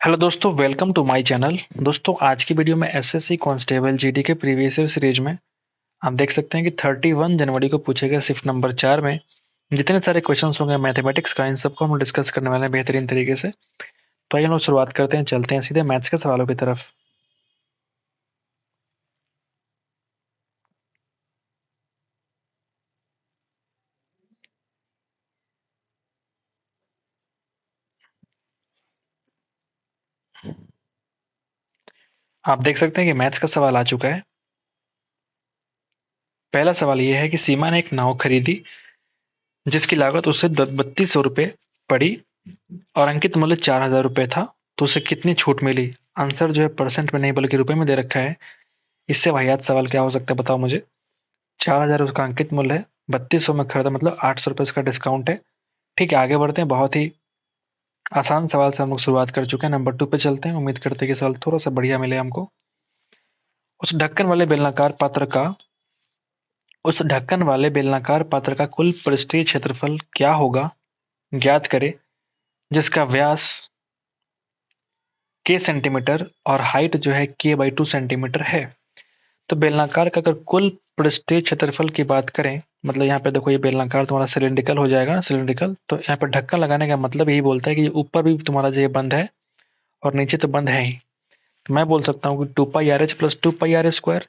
Hello दोस्तों, welcome to my channel. दोस्तों, आज की वीडियो में एसएससी कांस्टेबल जीडी के प्रीवियस ईयर सीरीज में आप देख सकते हैं कि 31 जनवरी को पूछे गए शिफ्ट नंबर 4 में जितने सारे क्वेश्चंस होंगे मैथमेटिक्स का, इन सबको हम डिस्कस करने वाले हैं बेहतरीन तरीके से। तो आइए हम लोग शुरुआत करते हैं, चलते हैं सीधे मैथ्स के सवालों की तरफ। आप देख सकते हैं कि मैथ्स का सवाल आ चुका है। पहला सवाल यह है कि सीमा ने एक नाव खरीदी जिसकी लागत उसे 3200 रुपये पड़ी और अंकित मूल्य 4000 रुपये था, तो उसे कितनी छूट मिली। आंसर जो है परसेंट में नहीं बल्कि रुपए में दे रखा है। इससे वाहियात सवाल क्या हो सकता है बताओ मुझे। 4000 उसका अंकित मूल्य है, 3200 में खरीदा मतलब 800 रुपये इसका डिस्काउंट है। ठीक है, आगे बढ़ते हैं। बहुत ही आसान सवाल से हम लोग शुरुआत कर चुके हैं। नंबर 2 पे चलते हैं। उम्मीद करते हैं कि सवाल थोड़ा सा बढ़िया मिले हमको। उस ढक्कन वाले बेलनाकार पात्र का उस ढक्कन वाले बेलनाकार पात्र का कुल पृष्ठीय क्षेत्रफल क्या होगा, ज्ञात करें, जिसका व्यास k सेंटीमीटर और हाइट जो है k/2 सेंटीमीटर है। तो बेलनाकार का अगर कुल पृष्ठीय क्षेत्रफल की बात करें, मतलब यहाँ पे देखो ये बेलनाकार तुम्हारा सिलिंड्रिकल हो जाएगा, सिलिंड्रिकल। तो यहाँ पे ढक्कन लगाने का मतलब यही बोलता है कि ऊपर भी तुम्हारा जो ये बंद है और नीचे तो बंद है ही। तो मैं बोल सकता हूँ कि 2πRh प्लस 2πr²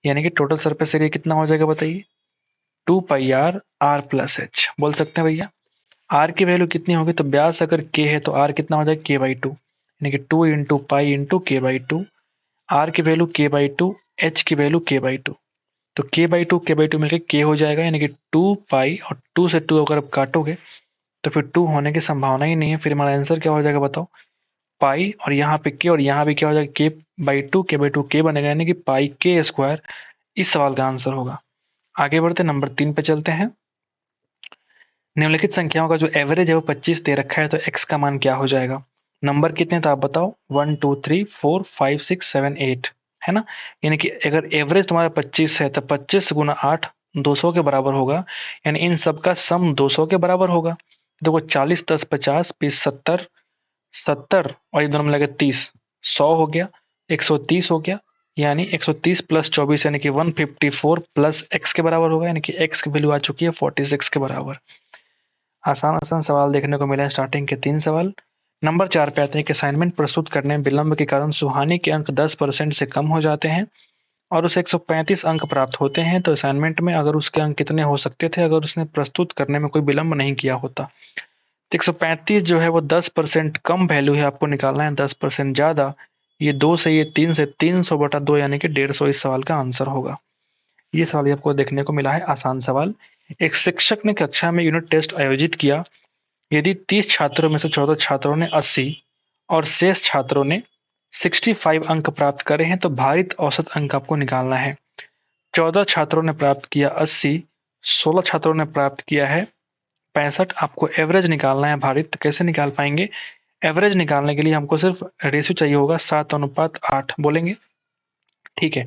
यानी कि टोटल सरफेस एरिया कितना हो जाएगा बताइए। 2πr r+h बोल सकते हैं भैया। आर की वैल्यू कितनी होगी, तो व्यास अगर के है तो आर कितना हो जाएगा k/2, यानी कि 2 into pi into k/2। R की वैल्यू k/2, एच की वैल्यू k/2। तो k/2 मिलकर k हो जाएगा, यानी कि 2 पाई और 2 से 2 अगर आप काटोगे तो फिर 2 होने की संभावना ही नहीं है। फिर हमारा आंसर क्या हो जाएगा बताओ। पाई और यहाँ पे k और यहाँ भी क्या हो जाएगा, k/2 k बनेगा, यानी कि πk²। इस सवाल का आंसर होगा। आगे बढ़ते नंबर 3 पे चलते हैं। निम्नलिखित संख्याओं का जो एवरेज है वो 25 दे रखा है, तो x का मान क्या हो जाएगा। नंबर कितने तो आप बताओ, 1 2 3 4 5 6 7 8 है ना। यानी कि अगर एवरेज तुम्हारा 25 है तो 25 गुना 8 200 के बराबर होगा, यानी इन सब का सम 200 के बराबर होगा। देखो 40 10 50 20 70 70 और ये दोनों मिला के 30, 100 हो गया, 130 हो गया। यानी 130 प्लस 24 यानी कि 154 प्लस x के बराबर होगा, यानी कि x की वैल्यू आ चुकी है 46 के बराबर। आसान आसान सवाल देखने को मिले हैं। स्टार्टिंग के 3 सवाल। नंबर 4 पे आते हैं कि असाइनमेंट प्रस्तुत करने में विलंब के कारण सुहानी के अंक 10% से कम हो जाते हैं और उसे 135 अंक प्राप्त होते हैं। तो असाइनमेंट में अगर उसके अंक कितने हो सकते थे अगर उसने प्रस्तुत करने में कोई विलंब नहीं किया होता। तो 135 जो है वो 10% कम वैल्यू है, आपको निकालना है 10% ज़्यादा। ये 2 से ये 3 से 300/2 यानी कि 150 इस सवाल का आंसर होगा। ये सवाल आपको देखने को मिला है, आसान सवाल। एक शिक्षक ने कक्षा में यूनिट टेस्ट आयोजित किया। यदि 30 छात्रों में से 14 छात्रों ने 80 और शेष छात्रों ने 65 अंक प्राप्त करे हैं, तो भारित औसत अंक आपको निकालना है। 14 छात्रों ने प्राप्त किया 80, 16 छात्रों ने प्राप्त किया है 65। आपको एवरेज निकालना है भारित। तो कैसे निकाल पाएंगे एवरेज निकालने के लिए, हमको सिर्फ रेशियो चाहिए होगा 7:8 बोलेंगे। ठीक है,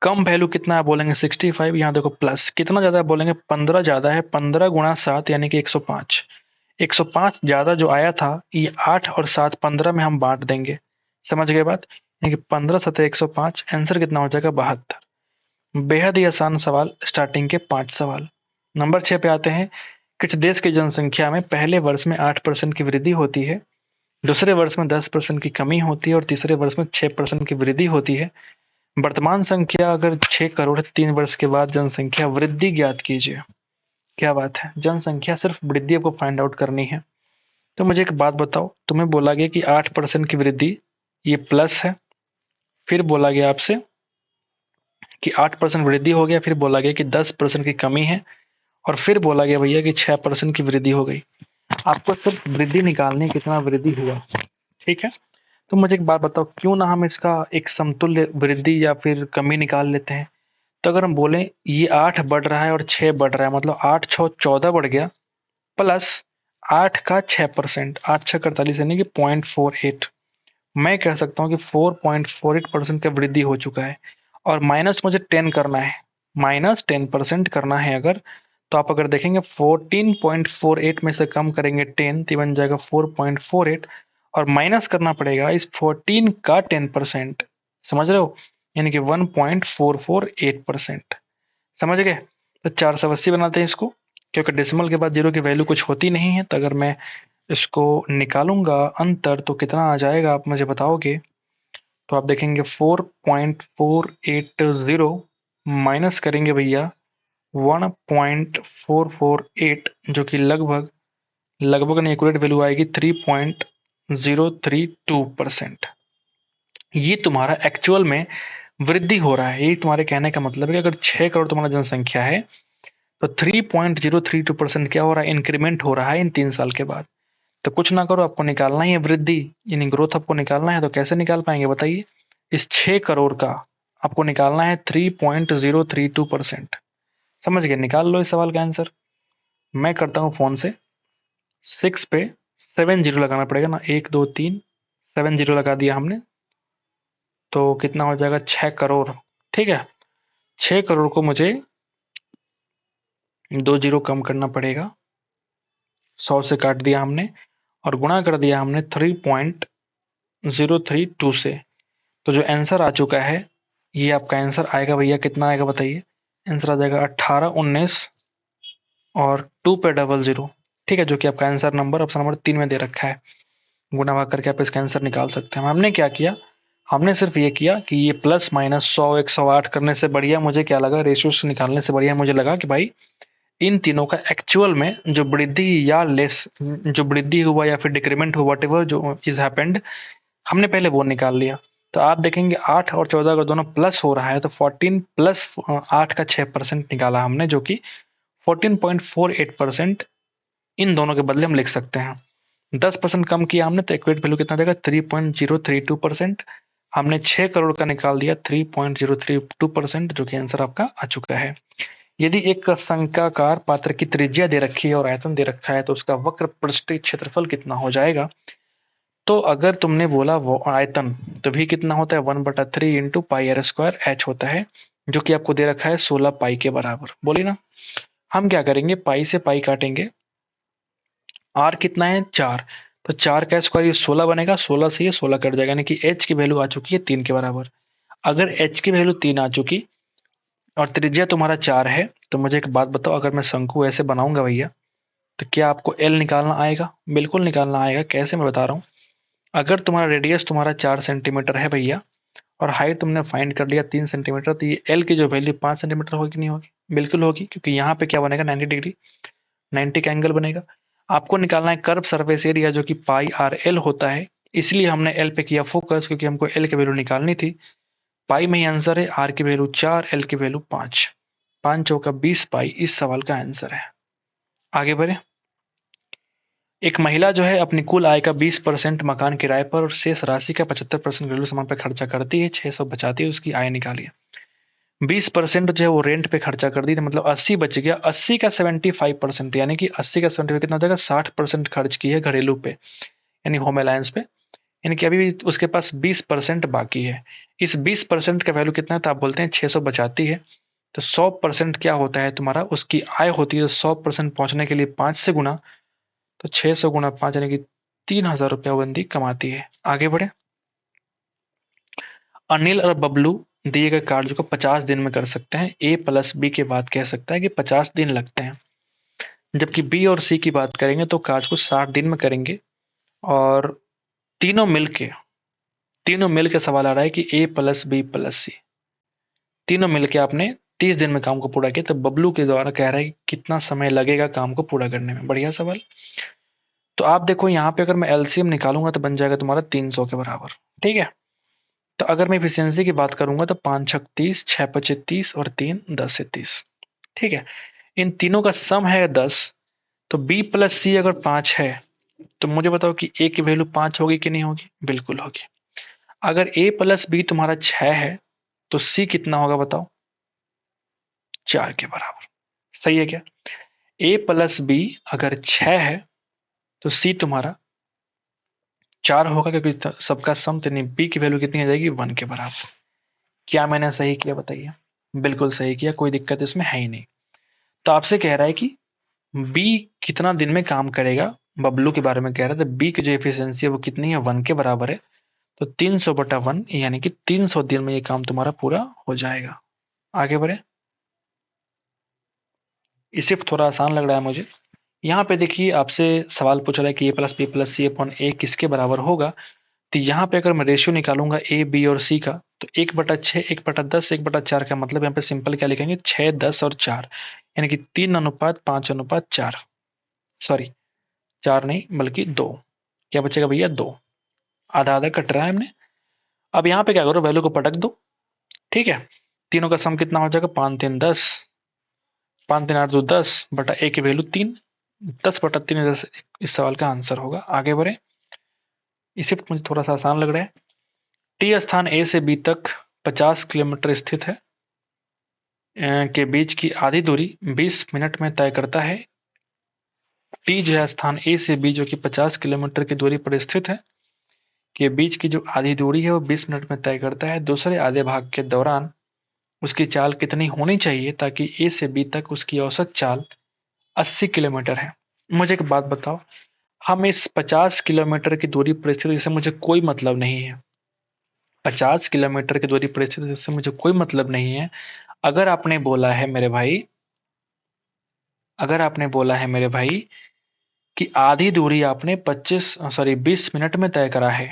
कम वैल्यू कितना है बोलेंगे 65। यहाँ देखो प्लस कितना ज़्यादा है बोलेंगे 15 ज़्यादा है, 15 गुणा 7 यानी कि 105। 105 ज़्यादा जो आया था ये 8 और 7 15 में हम बांट देंगे। समझ गए बात। यानी कि 15 7 105, आंसर कितना हो जाएगा 72। बेहद ही आसान सवाल, स्टार्टिंग के 5 सवाल। नंबर 6 पे आते हैं। किस देश की जनसंख्या में पहले वर्ष में 8% की वृद्धि होती है, दूसरे वर्ष में 10% की कमी होती है और तीसरे वर्ष में 6% की वृद्धि होती है। वर्तमान संख्या अगर 6 करोड़ है, 3 वर्ष के बाद जनसंख्या वृद्धि ज्ञात कीजिए। क्या बात है, जनसंख्या सिर्फ वृद्धि आपको फाइंड आउट करनी है। तो मुझे एक बात बताओ, तुम्हें बोला गया कि 8% की वृद्धि ये प्लस है, फिर बोला गया आपसे कि 8% वृद्धि हो गया, फिर बोला गया कि 10% की कमी है और फिर बोला गया भैया कि 6% की वृद्धि हो गई। आपको सिर्फ वृद्धि निकालनी है, कितना वृद्धि हुआ। ठीक है, तो मुझे एक बात बताओ, क्यों ना हम इसका एक समतुल्य वृद्धि या फिर कमी निकाल लेते हैं। तो अगर हम बोलें ये 8 बढ़ रहा है और 6 बढ़ रहा है, मतलब 8 6 14 बढ़ गया, प्लस 8 का 6%, 8 6 48 यानी कि 0.48। मैं कह सकता हूँ कि 4.48% का वृद्धि हो चुका है और माइनस मुझे 10 करना है, माइनस 10% करना है अगर। तो आप अगर देखेंगे 14.48 में से कम करेंगे 10 तो बन जाएगा 4.48 और माइनस करना पड़ेगा इस 14 का 10%, समझ रहे हो, यानी कि 1.448%। समझ गए? तो 480 बनाते हैं इसको, क्योंकि डेसिमल के बाद जीरो की वैल्यू कुछ होती नहीं है। तो अगर मैं इसको निकालूंगा अंतर तो कितना आ जाएगा आप मुझे बताओगे? तो आप देखेंगे 4.480 माइनस करेंगे भैया 1.448, जो कि लगभग नहीं, एक्यूरेट वैल्यू आएगी 3.032%। ये तुम्हारा एक्चुअल में वृद्धि हो रहा है। ये तुम्हारे कहने का मतलब है कि अगर 6 करोड़ तुम्हारा जनसंख्या है तो 3.032% क्या हो रहा है? इंक्रीमेंट हो रहा है इन 3 साल के बाद। तो कुछ ना करो, आपको निकालना ही है वृद्धि, यानी ग्रोथ आपको निकालना है। तो कैसे निकाल पाएंगे बताइए? इस 6 करोड़ का आपको निकालना है 3.032%। समझ गए? निकाल लो इस सवाल का आंसर। मैं करता हूँ फ़ोन से। 6 पे 7 जीरो लगाना पड़ेगा ना, 1 2 3, 7 जीरो लगा दिया हमने, तो कितना हो जाएगा? 6 करोड़। ठीक है, 6 करोड़ को मुझे 2 जीरो कम करना पड़ेगा, 100 से काट दिया हमने और गुणा कर दिया हमने 3.032 से। तो जो आंसर आ चुका है, ये आपका आंसर आएगा भैया, कितना आएगा बताइए? आंसर आ जाएगा 1819 और 2 पे डबल जीरो। ठीक है, जो कि आपका आंसर नंबर ऑप्शन नंबर 3 में दे रखा है। गुणा भाग करके आप इसका आंसर निकाल सकते हैं। हमने क्या किया? हमने सिर्फ ये किया कि ये प्लस माइनस 100 108 करने से बढ़िया मुझे क्या लगा, रेशियो से निकालने से बढ़िया मुझे लगा कि भाई इन तीनों का एक्चुअल में जो वृद्धि या लेस, जो वृद्धि हुआ या फिर डिक्रीमेंट हुआ, व्हाटएवर जो इज हैपेंड, हमने पहले वो निकाल लिया। तो आप देखेंगे 8 और 14 अगर दोनों प्लस हो रहा है तो 14 प्लस 8 का 6% निकाला हमने, जो कि 14.48% इन दोनों के बदले हम लिख सकते हैं। 10% कम किया हमने तो एक्यूरेट वैल्यू कितना जाएगा? 3.032%। हमने 6 करोड़ का निकाल दिया 3.032%, जो कि आंसर आपका आ चुका है। यदि एक शंक्वाकार पात्र की त्रिज्या दे रखी है और आयतन दे रखा है तो उसका वक्र पृष्ठीय क्षेत्रफल कितना हो जाएगा? तो अगर तुमने बोला वो आयतन, तो भी कितना होता है? 1/3 into pi R square H होता है, जो कि आपको दे रखा है 16 पाई के बराबर। बोली ना? हम क्या करेंगे? पाई से पाई काटेंगे, आर कितना है? 4, तो 4 का स्क्वायर ये 16 बनेगा, 16 से ये 16 कट जाएगा, यानी कि एच की वैल्यू आ चुकी है 3 के बराबर। अगर एच की वैल्यू 3 आ चुकी और त्रिज्या तुम्हारा 4 है, तो मुझे एक बात बताओ, अगर मैं शंकु ऐसे बनाऊंगा भैया, तो क्या आपको एल निकालना आएगा? बिल्कुल निकालना आएगा। कैसे? मैं बता रहा हूँ। अगर तुम्हारा रेडियस तुम्हारा 4 सेंटीमीटर है भैया और हाइट तुमने फाइंड कर लिया 3 सेंटीमीटर, तो ये एल की जो वैल्यू 5 सेंटीमीटर होगी कि नहीं होगी? बिल्कुल होगी, क्योंकि यहाँ पे क्या बनेगा? 90 डिग्री, 90 का एंगल बनेगा। आपको निकालना है कर्व सरफेस एरिया, जो कि पाई आर एल होता है, इसलिए हमने एल पे किया फोकस, क्योंकि हमको एल की वैल्यू निकालनी थी। पाई में ही आंसर है, आर की वैल्यू 4, एल की वैल्यू 5, 5 चौका 20 पाई इस सवाल का आंसर है। आगे बढ़े। एक महिला जो है अपनी कुल आय का 20% मकान किराए पर और शेष राशि का 75% घरेलू सामान पर खर्चा करती है, 600 बचाती है, उसकी आय निकालिए। 20% जो है वो रेंट पे खर्चा कर दी, तो मतलब 80 बच गया। 80 का 75%, यानी कि 80 का 75 कितना हो जाएगा? 60% खर्च की है घरेलू पे, यानी होम अलायंस पे, यानी कि अभी भी उसके पास 20% बाकी है। इस 20% का वैल्यू कितना है? तो आप बोलते हैं 600 बचाती है। तो 100% क्या होता है तुम्हारा? उसकी आय होती है। तो 100% पहुंचने के लिए 5 से गुना, तो 600 गुना 5 यानी कि 3000 रुपया बंदी कमाती है। आगे बढ़े। अनिल और बबलू दिए गए कार्य को 50 दिन में कर सकते हैं। ए प्लस बी के बाद कह सकता है कि 50 दिन लगते हैं, जबकि बी और सी की बात करेंगे तो कार्य को 60 दिन में करेंगे। और तीनों मिलके सवाल आ रहा है कि ए प्लस बी प्लस सी, तीनों मिलके आपने 30 दिन में काम को पूरा किया, तो बबलू के द्वारा कह रहा है कि कितना समय लगेगा काम को पूरा करने में। बढ़िया सवाल। तो आप देखो यहाँ पे अगर मैं एलसीएम निकालूंगा तो बन जाएगा तुम्हारा 300 के बराबर। ठीक है। तो अगर मैं इफिशियंसी की बात करूंगा तो 5 छक 30, 6 पचे 30 और 3 10 से 30। ठीक है। इन तीनों का सम है 10। तो बी प्लस सी अगर 5 है तो मुझे बताओ कि ए की वैल्यू 5 होगी कि नहीं होगी? बिल्कुल होगी। अगर ए प्लस बी तुम्हारा 6 है तो सी कितना होगा बताओ? 4 के बराबर। सही है क्या? ए प्लस बी अगर 6 है तो सी तुम्हारा 4 होगा, क्योंकि सबका सम, यानी बी की वैल्यू कितनी आ जाएगी? 1 के बराबर। क्या मैंने सही किया बताइए? बिल्कुल सही किया, कोई दिक्कत इसमें है ही नहीं। तो आपसे कह रहा है कि बी कितना दिन में काम करेगा बबलू के बारे में कह रहा था, बी की जो एफिशिएंसी है वो कितनी है, 1 के बराबर है। तो 300/1 यानी कि 300 दिन में ये काम तुम्हारा पूरा हो जाएगा। आगे बढ़े। ये सिर्फ थोड़ा आसान लग रहा है मुझे। यहाँ पे देखिए आपसे सवाल पूछ रहा है कि a+b+c/a किसके बराबर होगा। तो यहाँ पे अगर मैं रेशियो निकालूंगा ए बी और सी का, तो 1/6, 1/10, 1/4 का मतलब यहाँ पे सिंपल क्या लिखेंगे, 6, 10 और 4, यानी कि 3:5:4। सॉरी 4 नहीं बल्कि 2। क्या बचेगा भैया, 2। आधा आधा कट रहा है हमने। अब यहाँ पे क्या करो, वैल्यू को पटक दो। ठीक है, तीनों का सम कितना हो जाएगा, 5×3 = 10, 5×3 = 10/a की वैल्यू 3, 10/3 इस सवाल का आंसर होगा। आगे बढ़े। इसे मुझे थोड़ा सा आसान लग रहा है। टी स्थान ए से बी तक 50 किलोमीटर स्थित है, के बीच की आधी दूरी 20 मिनट में तय करता है। टी जो है स्थान ए से बी जो कि 50 किलोमीटर की दूरी पर स्थित है, के बीच की जो आधी दूरी है वो 20 मिनट में तय करता है। दूसरे आधे भाग के दौरान उसकी चाल कितनी होनी चाहिए ताकि ए से बी तक उसकी औसत चाल 80 किलोमीटर है। मुझे एक बात बताओ, हम इस 50 किलोमीटर की दूरी पर स्थित इससे मुझे कोई मतलब नहीं है। 50 किलोमीटर की दूरी पर स्थित इससे मुझे कोई मतलब नहीं है। अगर आपने बोला है मेरे भाई, अगर आपने बोला है मेरे भाई कि आधी दूरी आपने 20 मिनट में तय करा है।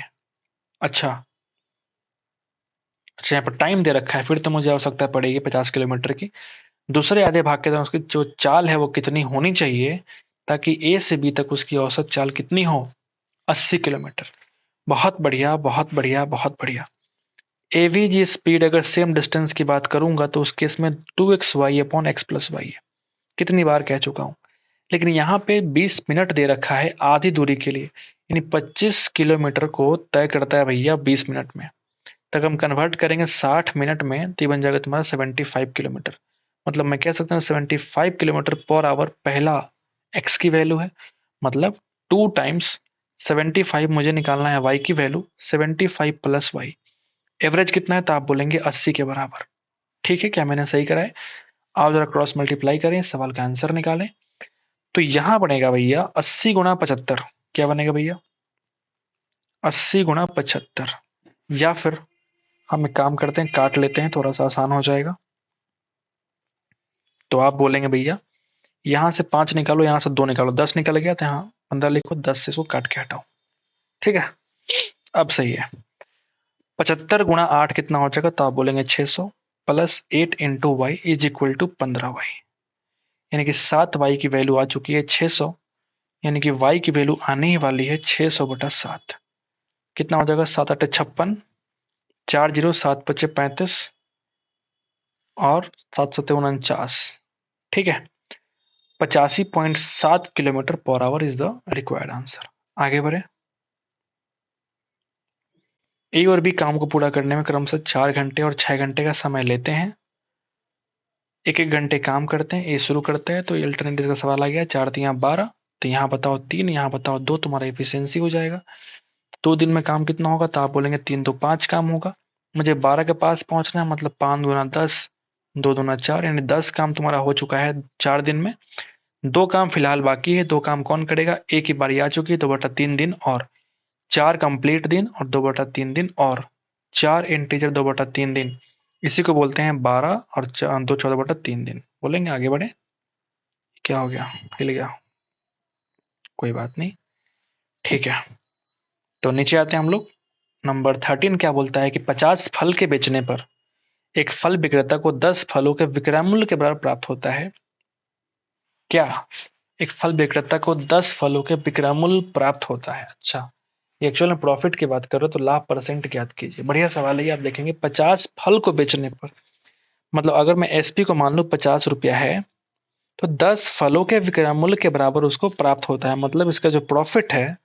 अच्छा, अच्छा यहाँ पर टाइम दे रखा है, फिर तो मुझे आवश्यकता पड़ेगी 50 किलोमीटर की। दूसरे आधे भाग के दौरान उसकी जो चाल है वो कितनी होनी चाहिए ताकि ए से बी तक उसकी औसत चाल कितनी हो, 80 किलोमीटर। बहुत बढ़िया, बहुत बढ़िया, बहुत बढ़िया। एवीजी स्पीड अगर सेम डिस्टेंस की बात करूंगा तो उस केस में 2xy/x+y है। कितनी बार कह चुका हूं। लेकिन यहाँ पे 20 मिनट दे रखा है आधी दूरी के लिए, यानी 25 किलोमीटर को तय करता है भैया 20 मिनट में। तक हम कन्वर्ट करेंगे 60 मिनट में तो ये बन जाएगा तुम्हारा 75 किलोमीटर। मतलब मैं कह सकता हूँ 75 किलोमीटर पर आवर पहला एक्स की वैल्यू है। मतलब 2 टाइम्स 75 मुझे निकालना है वाई की वैल्यू, 75 + वाई। एवरेज कितना है तो आप बोलेंगे 80 के बराबर। ठीक है, क्या मैंने सही करा है। आप जरा क्रॉस मल्टीप्लाई करें, सवाल का आंसर निकालें। तो यहां बनेगा भैया 80 × 75। क्या बनेगा भैया, 80 × 75। या फिर हम एक काम करते हैं, काट लेते हैं, थोड़ा सा आसान हो जाएगा। तो आप बोलेंगे भैया यहाँ से 5 निकालो, यहाँ से 2 निकालो, 10 निकल गया तो यहाँ 15 लिखो, 10 से इसको काट के हटाओ। ठीक है, अब सही है। 75 × 8 कितना हो जाएगा तो आप बोलेंगे 600 + 8 × y = 15y। यानी कि 7y की वैल्यू आ चुकी है 600, यानी कि y की वैल्यू आने ही वाली है 600/7। कितना हो जाएगा, 7×8 = 56, 4 0 7 × 5 = 35 और 7 7 = 49। ठीक है, 85.7 kilometre per hour is the required answer. आगे बढ़े। ए और बी काम को पूरा करने में क्रमशः 4 घंटे और 6 घंटे का समय लेते हैं। एक एक घंटे काम करते हैं। ए शुरू करते हैं तो अल्टरनेटिव का सवाल आ गया, 4×3 = 12, तो यहाँ बताओ 3, यहाँ बताओ 2, तुम्हारा एफिशिएंसी हो जाएगा। 2 दिन में काम कितना होगा तो आप बोलेंगे 3×2 = 5 काम होगा। मुझे 12 के पास पहुंचना है, मतलब 5×2 = 10, 2×2 = 4, यानी 10 काम तुम्हारा हो चुका है 4 दिन में। 2 काम फिलहाल बाकी है। 2 काम कौन करेगा, एक ही बारी आ चुकी है, 2/3 दिन और 4 कंप्लीट दिन और 2/3 दिन और 4 इंटीजर 2/3 दिन, इसी को बोलते हैं 12 और 2 14/3 दिन। बोलेंगे आगे बढ़े। क्या हो गया, हिल गया, कोई बात नहीं। ठीक है, तो नीचे आते हैं हम लोग। नंबर 13 क्या बोलता है कि 50 फल के बेचने पर एक फल विक्रेता को 10 फलों के विक्रय मूल्य के बराबर प्राप्त होता है। क्या एक फल विक्रेता को 10 फलों के विक्रय मूल्य प्राप्त होता है। अच्छा, एक्चुअल में प्रॉफिट की बात करो तो लाभ परसेंट ज्ञात कीजिए। बढ़िया सवाल है ये। आप देखेंगे 50 फल को बेचने पर, मतलब अगर मैं एसपी को मान लूँ 50 रुपया है तो 10 फलों के विक्रय मूल्य के बराबर उसको प्राप्त होता है। मतलब इसका जो प्रॉफिट है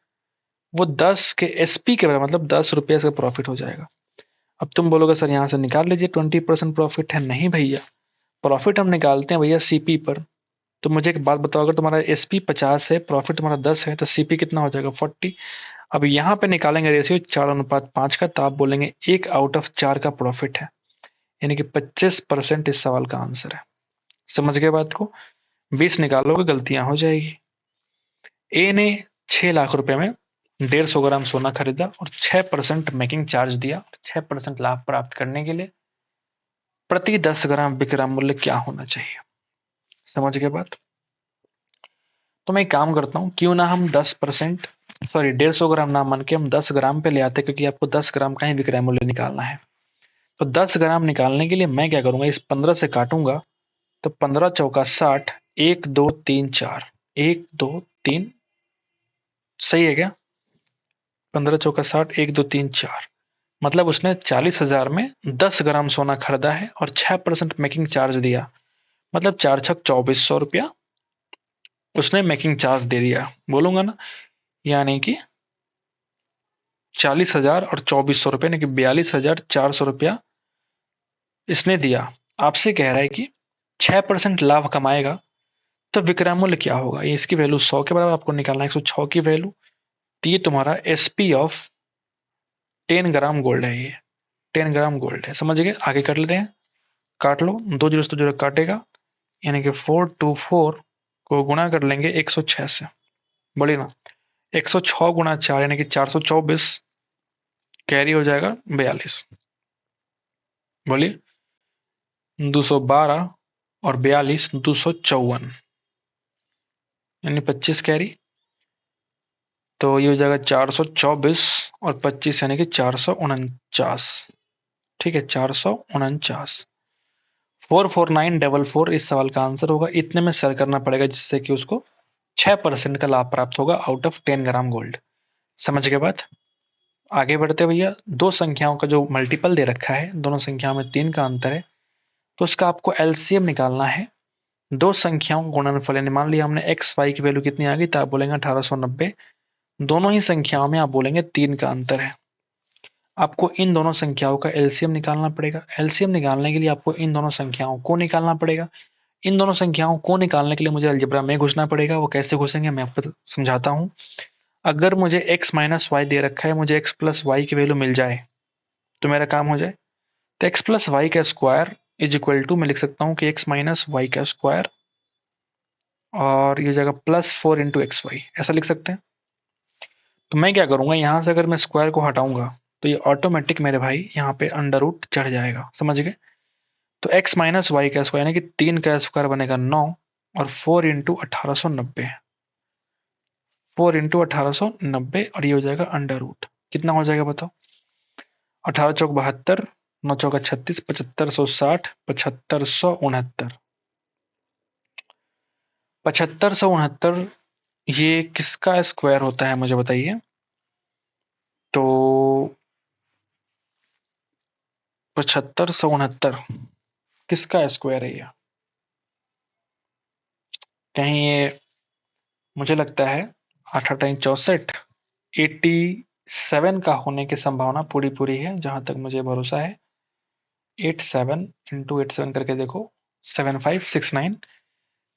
वो 10 के एसपी के बराबर, मतलब 10 रुपये से प्रॉफिट हो जाएगा। अब तुम बोलोगे सर यहाँ से निकाल लीजिए 20% प्रॉफिट है। नहीं भैया, प्रॉफिट हम निकालते हैं भैया सीपी पर। तो मुझे एक बात बताओ, अगर तुम्हारा एसपी 50 है, प्रॉफिट तुम्हारा 10 है, तो सीपी कितना हो जाएगा, 40। अब यहाँ पे निकालेंगे रेशियो 4:5 का, तो आप बोलेंगे 1/4 का प्रॉफिट है, यानी कि 25% इस सवाल का आंसर है। समझ गए बात को। 20 निकालोगे गलतियां हो जाएगी। ए ने 6 लाख रुपए में 150 ग्राम सोना खरीदा और 6% मेकिंग चार्ज दिया। 6% लाभ प्राप्त करने के लिए प्रति 10 ग्राम विक्रय मूल्य क्या होना चाहिए? समझ गए बात? तो मैं एक काम करता हूँ, क्यों ना हम 10%, सॉरी 150 ग्राम ना मान के हम 10 ग्राम पे ले आते, क्योंकि आपको 10 ग्राम का ही विक्रय मूल्य निकालना है। तो 10 ग्राम निकालने के लिए मैं क्या करूंगा, इस 15 से काटूंगा तो 15 चौका 60, 1 2 3 4, 1 2 3, सही है क्या? 15 चौका 60, 1 2 3 4, मतलब उसने 40,000 में 10 ग्राम सोना खरीदा है और 6% मेकिंग चार्ज दिया, मतलब 4 छक 2400 रुपया उसने मेकिंग चार्ज दे दिया, बोलूंगा ना, यानी कि 40,000 और 2400 रुपये, यानी कि 42,400 रुपया इसने दिया। आपसे कह रहा है कि 6% लाभ कमाएगा तो विक्रय मूल्य क्या होगा? ये इसकी वैल्यू 100 के बराबर आपको निकालना है, 106 की वैल्यू। तो ये तुम्हारा एसपी ऑफ 10 ग्राम गोल्ड है, ये 10 ग्राम गोल्ड है। समझ गए? आगे कर लेते हैं, काट लो, 2 जीरो से 2 जीरो काटेगा, यानी कि 424 को गुणा कर लेंगे 106 से, बोलिए ना, 106 गुणा 4 यानी कि 424, कैरी हो जाएगा 42, बोलिए 212 और 42 254, यानी 25 कैरी, तो ये हो जाएगा 424 और 25 यानी कि 449। ठीक है, 449, 44944 इस सवाल का आंसर होगा। इतने में सेल करना पड़ेगा जिससे कि उसको 6% का लाभ प्राप्त होगा आउट ऑफ 10 ग्राम गोल्ड। समझ गए बात? आगे बढ़ते भैया, दो संख्याओं का जो मल्टीपल दे रखा है, दोनों संख्याओं में 3 का अंतर है, तो उसका आपको एलसीएम निकालना है। दो संख्याओं का गुणनफल, यानी मान लिया हमने एक्स वाई की वैल्यू कितनी आ गई, तो आप बोलेंगे 1890। दोनों ही संख्याओं में आप बोलेंगे 3 का अंतर है। आपको इन दोनों संख्याओं का एलसीएम निकालना पड़ेगा। एलसीएम निकालने के लिए आपको इन दोनों संख्याओं को निकालना पड़ेगा। इन दोनों संख्याओं को निकालने के लिए मुझे अलजेब्रा में घुसना पड़ेगा। वो कैसे घुसेंगे मैं आपको समझाता हूँ। अगर मुझे x माइनस वाई दे रखा है, मुझे x प्लस वाई की वैल्यू मिल जाए तो मेरा काम हो जाए। तो x प्लस वाई का स्क्वायर इज इक्वल टू, मैं लिख सकता हूँ कि x माइनस वाई का स्क्वायर, और ये जगह +4 × xy, ऐसा लिख सकते हैं। तो मैं क्या करूंगा, यहाँ से अगर मैं स्क्वायर को हटाऊंगा तो ये ऑटोमेटिक मेरे भाई यहाँ पे अंडर रूट चढ़ जाएगा। समझ गए? तो x माइनस वाई का स्क्वायर यानी कि 3 का स्क्वायर बनेगा 9, और 4 × 1890, 4 × 1890, और ये हो जाएगा अंडर रूट। कितना हो जाएगा बताओ? 18 चौक 72, 9 चौका 36, 7560, 7569, 7569 ये किसका स्क्वायर होता है मुझे बताइए? तो 7569 किसका स्क्वायर है ये? कहीं ये, मुझे लगता है 8 8 64, 87 का होने की संभावना पूरी पूरी है, जहां तक मुझे भरोसा है। 87 × 87 करके देखो, 7569।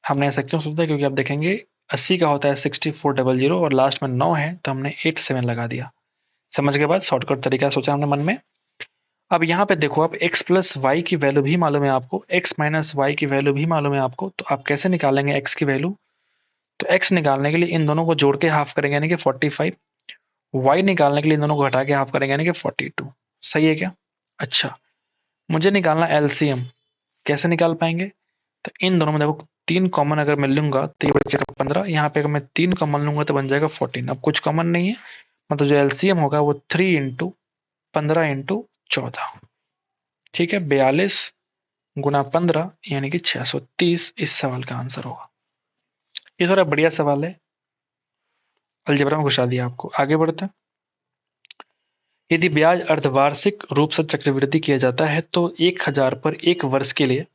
हमने ऐसा क्यों सोचा? क्योंकि आप देखेंगे 80 का होता है 6400 और लास्ट में 9 है, तो हमने 87 लगा दिया। समझ के बाद शॉर्टकट तरीका सोचा हमने मन में। अब यहाँ पे देखो, आप x प्लस वाई की वैल्यू भी मालूम है आपको, x माइनस वाई की वैल्यू भी मालूम है आपको, तो आप कैसे निकालेंगे x की वैल्यू? तो x निकालने के लिए इन दोनों को जोड़ के हाफ करेंगे यानी कि 45, y निकालने के लिए इन दोनों को घटा के हाफ करेंगे यानी कि 42। सही है क्या? अच्छा, मुझे निकालना एलसीएम, कैसे निकाल पाएंगे? तो इन दोनों में देखो 3 कॉमन अगर मैं लूंगा तो ये बचेगा 15, यहाँ पे अगर मैं 3 कॉमन लूंगा तो बन जाएगा 14। अब कुछ कॉमन नहीं है, मतलब जो एलसीएम होगा वो 3 × 15 × 14, ठीक है, 42 गुना 15 यानी कि 630 इस सवाल का आंसर होगा। ये थोड़ा बढ़िया सवाल है, अलजेब्रा में घुसा दिया आपको। आगे बढ़ते हैं। यदि ब्याज अर्धवार्षिक रूप से चक्रवृद्धि किया जाता है तो 1000 पर 1 वर्ष के लिए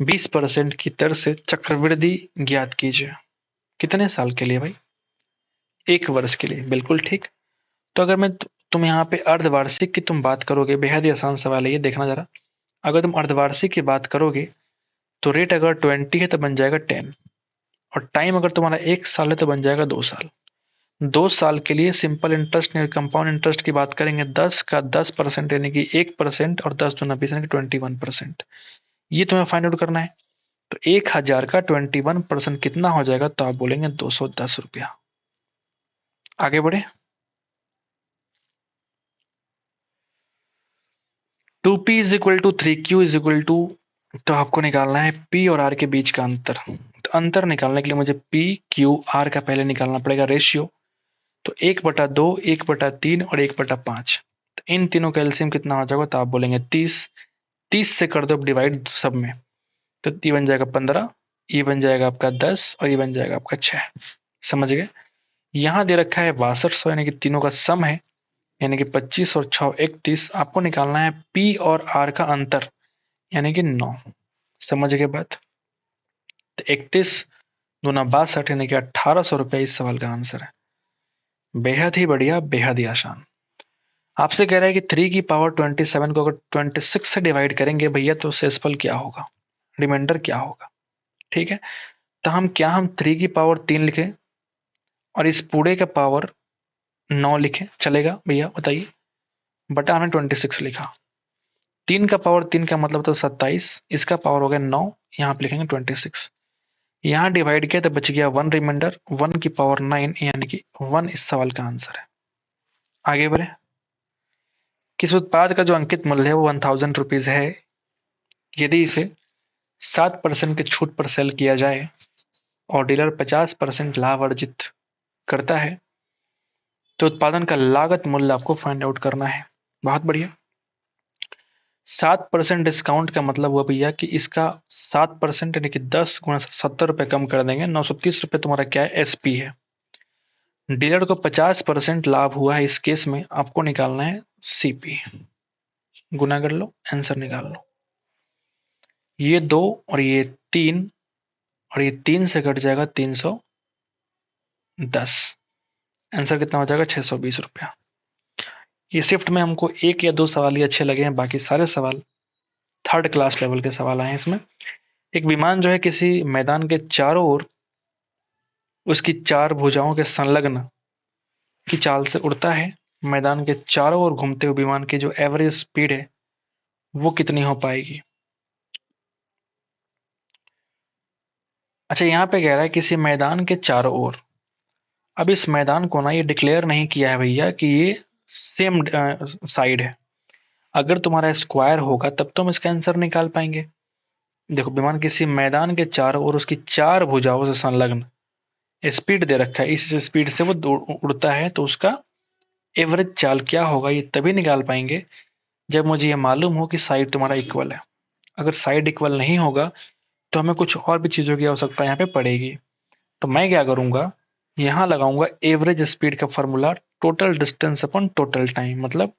20% की दर से चक्रवृद्धि ज्ञात कीजिए। कितने साल के लिए भाई? 1 वर्ष के लिए, बिल्कुल ठीक। तो अगर मैं तुम यहाँ पे अर्धवार्षिक की तुम बात करोगे, बेहद ही आसान सवाल है ये, देखना जरा। अगर तुम अर्धवार्षिक की बात करोगे तो रेट अगर 20 है तो बन जाएगा 10, और टाइम अगर तुम्हारा 1 साल है तो बन जाएगा 2 साल। 2 साल के लिए सिंपल इंटरेस्ट या कंपाउंड इंटरेस्ट की बात करेंगे, 10 का 10% यानी कि 1%, और 10 दूना 20 यानी कि 21%। ये तुम्हें फाइंड आउट करना है। तो 1000 का 21% कितना हो जाएगा? तो आप बोलेंगे 210 रुपया। आगे बढ़े। 2p is equal to 3q is equal to, तो आपको निकालना है p और r के बीच का अंतर। तो अंतर निकालने के लिए मुझे p q r का पहले निकालना पड़ेगा रेशियो। तो 1/2, 1/3 और 1/5। तो इन तीनों का एलसीएम कितना हो जाएगा, तो आप बोलेंगे 30। 30 से कर दो डिवाइड सब में, तो ये बन जाएगा 15, ये बन जाएगा आपका 10 और ये बन जाएगा आपका 6। समझ गए। यहाँ दे रखा है 6200, यानी कि तीनों का सम है, यानी कि 25 और 6 31। आपको निकालना है पी और आर का अंतर, यानी कि 9। समझ गए बात। तो 31 दूना 62, यानी कि 1800 रुपये इस सवाल का आंसर है। बेहद ही बढ़िया, बेहद ही आसान। आपसे कह रहा है कि 3 की पावर 27 को अगर 26 से डिवाइड करेंगे भैया तो शेषफल क्या होगा, रिमाइंडर क्या होगा। ठीक है, तो हम 3 की पावर 3 लिखें और इस पूरे का पावर 9 लिखें, चलेगा भैया बताइए। बटा हमने 26 लिखा। 3 का पावर 3 का मतलब तो 27, इसका पावर हो गया 9, यहाँ पे लिखेंगे 26। यहाँ डिवाइड किया तो बच गया 1 रिमाइंडर, 1 की पावर 9, यानी कि 1 इस सवाल का आंसर है। आगे बढ़े। किस उत्पाद का जो अंकित मूल्य है वो 1000 रुपीज है, यदि इसे 7% के छूट पर सेल किया जाए और डीलर 50% लाभ अर्जित करता है, तो उत्पादन का लागत मूल्य आपको फाइंड आउट करना है। बहुत बढ़िया। 7% डिस्काउंट का मतलब हुआ भैया कि इसका 7% यानी कि 10 गुणा 70 रुपये कम कर देंगे, 930 रुपये तुम्हारा क्या है, एसपी है। डीलर को 50% लाभ हुआ है, इस केस में आपको निकालना है सीपी। गुना कर लो, आंसर निकाल लो। ये 2 और ये 3 और ये 3 से कट जाएगा 310। आंसर कितना हो जाएगा, 620 रुपया। ये शिफ्ट में हमको 1 या 2 सवाल ही अच्छे लगे हैं, बाकी सारे सवाल थर्ड क्लास लेवल के सवाल आए हैं इसमें। एक विमान जो है किसी मैदान के चारों ओर उसकी 4 भुजाओं के संलग्न की चाल से उड़ता है। मैदान के चारों ओर घूमते हुए विमान की जो एवरेज स्पीड है वो कितनी हो पाएगी। अच्छा, यहाँ पे कह रहा है किसी मैदान के चारों ओर। अब इस मैदान को ना ये डिक्लेयर नहीं किया है भैया कि ये सेम साइड है। अगर तुम्हारा स्क्वायर होगा तब तो हम इसका आंसर निकाल पाएंगे। देखो, विमान किसी मैदान के चारों ओर उसकी 4 भुजाओं से संलग्न स्पीड दे रखा है, इस स्पीड से वो उड़ता है, तो उसका एवरेज चाल क्या होगा ये तभी निकाल पाएंगे जब मुझे ये मालूम हो कि साइड तुम्हारा इक्वल है। अगर साइड इक्वल नहीं होगा तो हमें कुछ और भी चीज़ों की आवश्यकता यहाँ पे पड़ेगी। तो मैं क्या करूँगा, यहाँ लगाऊंगा एवरेज स्पीड का formula, total distance upon total time. मतलब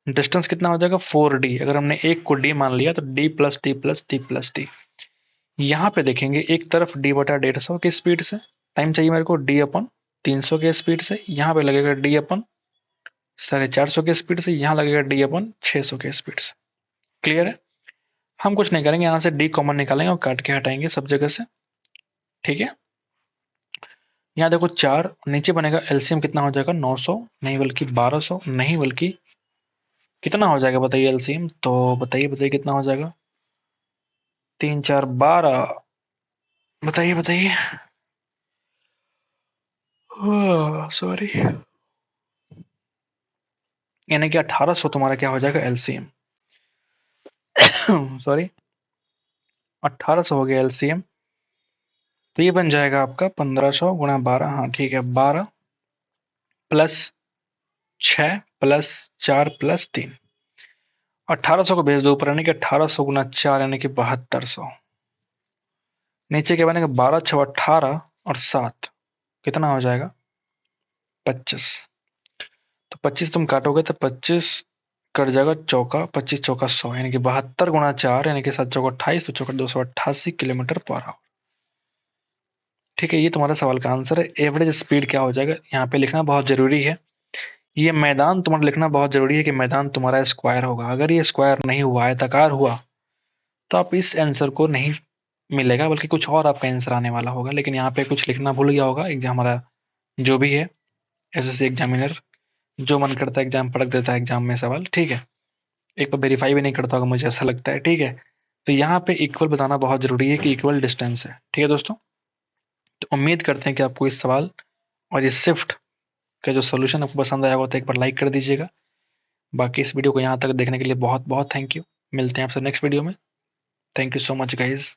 डिस्टेंस कितना हो जाएगा, 4d। अगर हमने एक को d मान लिया तो d plus D plus D plus D. यहाँ पे देखेंगे एक तरफ d बटा 150 की स्पीड से टाइम चाहिए मेरे को d अपन 300 के स्पीड से, यहाँ पे लगेगा d अपन 450 के स्पीड से, यहाँ लगेगा d अपन 600 के स्पीड से। क्लियर है। हम कुछ नहीं करेंगे, यहाँ से d कॉमन निकालेंगे और काट के हटाएंगे सब जगह से। ठीक है, यहाँ देखो 4 नीचे बनेगा, एलसीएम कितना हो जाएगा, 900 नहीं बल्कि 1200 नहीं बल्कि कितना हो जाएगा बताइए एलसीएम, तो बताइए बताइए कितना हो जाएगा, 3 4 12, बताइए बताइए। सॉरी, यानी कि 1800 तुम्हारा क्या हो जाएगा एलसीएम। सॉरी, 1800 हो गया एलसीएम। तो ये बन जाएगा आपका 1500 गुणा 12, हाँ ठीक है, 12 प्लस 6 प्लस 4 प्लस 3। 1800 को भेज दो ऊपर, यानी कि 1800 गुना 4 यानी कि 7200। नीचे क्या बनेगा, 12 6 18 और 7 कितना हो जाएगा, 25। तो 25 तुम काटोगे तो 25 कट जाएगा चौका, 25 चौका 100, यानी कि 72 गुणा 4 यानी कि 7 चौका 28, तो चौका 288 किलोमीटर पर आवर। ठीक है, ये तुम्हारा सवाल का आंसर है। एवरेज स्पीड क्या हो जाएगा, यहाँ पे लिखना बहुत जरूरी है। ये मैदान तुम्हारा लिखना बहुत जरूरी है कि मैदान तुम्हारा स्क्वायर होगा। अगर ये स्क्वायर नहीं हुआ, आयताकार हुआ, तो आप इस आंसर को नहीं मिलेगा, बल्कि कुछ और आपका आंसर आने वाला होगा। लेकिन यहाँ पे कुछ लिखना भूल गया होगा एग्जाम, हमारा जो भी है एसएससी एग्जामिनर, जो मन करता है एग्जाम पढ़ देता है एग्जाम में सवाल। ठीक है, एक बार वेरीफाई भी नहीं करता होगा, मुझे ऐसा लगता है। ठीक है, तो यहाँ पे इक्वल बताना बहुत जरूरी है कि इक्वल डिस्टेंस है। ठीक है दोस्तों, तो उम्मीद करते हैं कि आपको इस सवाल और ये शिफ्ट का जो सॉल्यूशन आपको पसंद आया हो तो एक बार लाइक कर दीजिएगा। बाकी इस वीडियो को यहाँ तक देखने के लिए बहुत बहुत थैंक यू। मिलते हैं आपसे नेक्स्ट वीडियो में। Thank you so much guys.